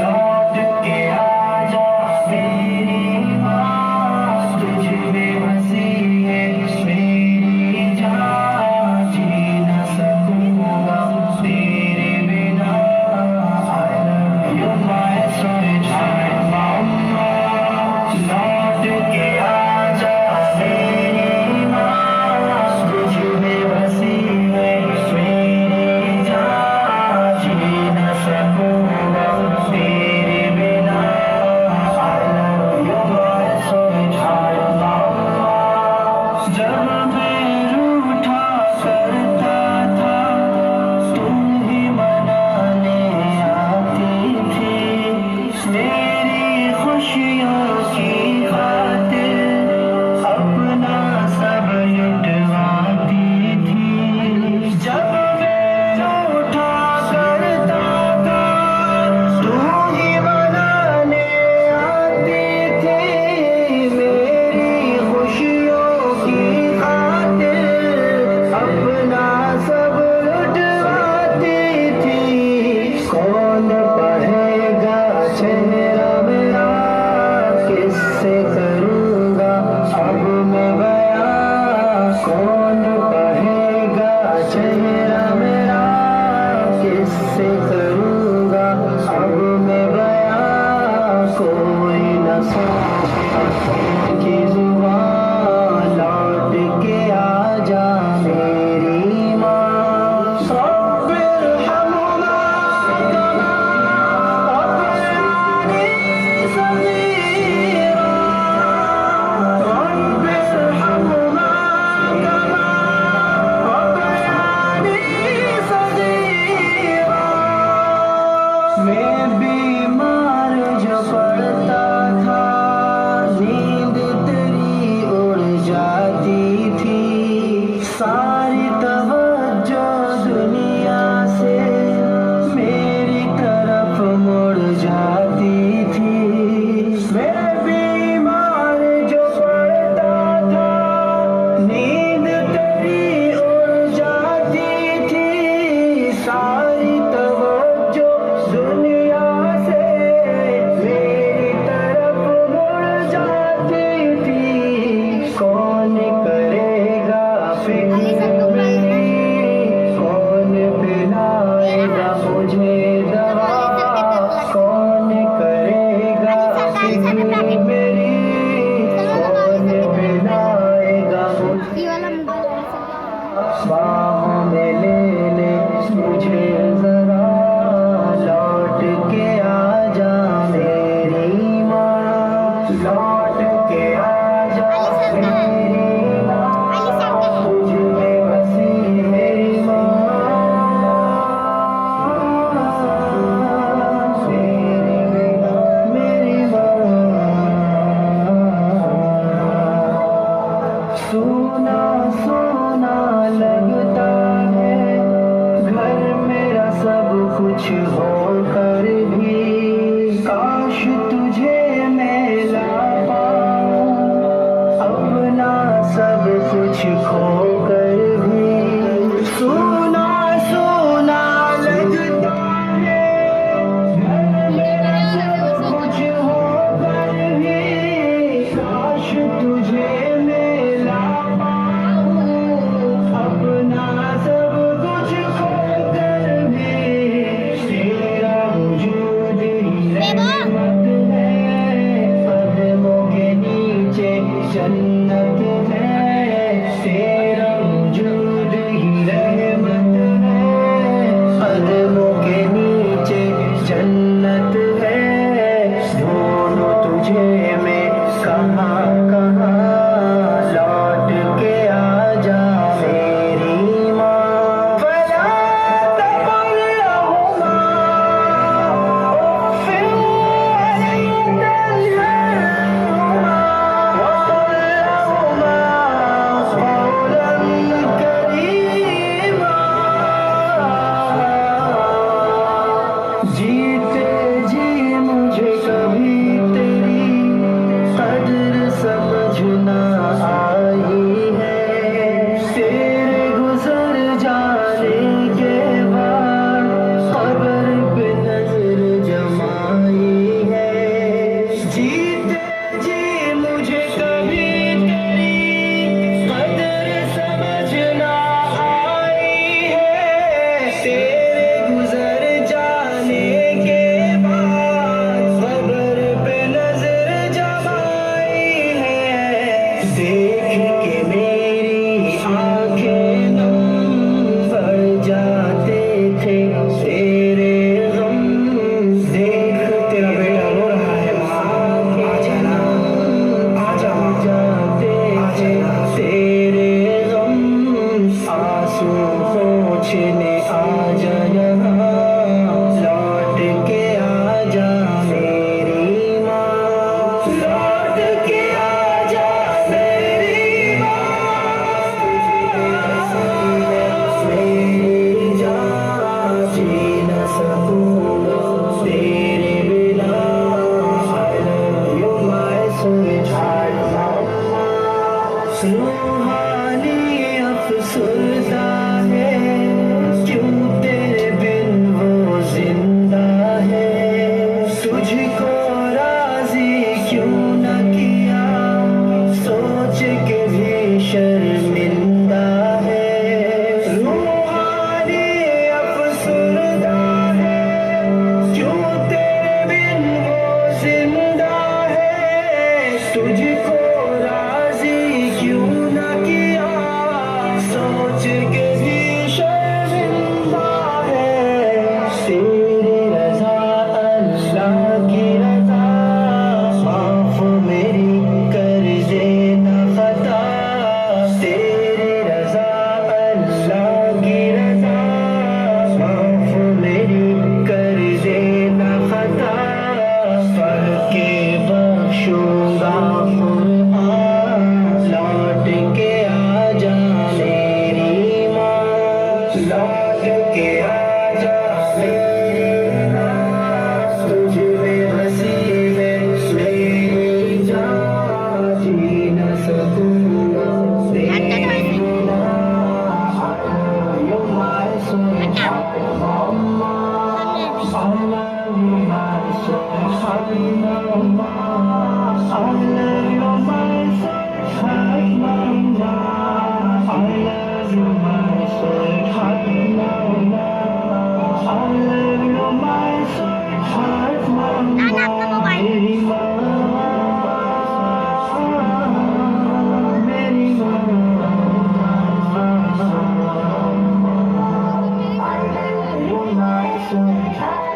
लौट के आजा मेरी माँ तुझ में बसी है मेरी जान जी न सकूंगा तेरे बिना I love you my sunshine mama लौट के आजा मेरी माँ तुझ में बसी है मेरी लौट के आजा मेरे नाम, तुझ में बसी है मेरी जान, जी न सकूंगा तेरे बिना। You're my sweetheart, mama. I love you, my sweetheart, mama. I love you, my sweetheart, mama. I love you, my sweetheart, mama. I love you, my sweetheart, mama. मेरी माँ, मेरी माँ। I love you, my sweetheart.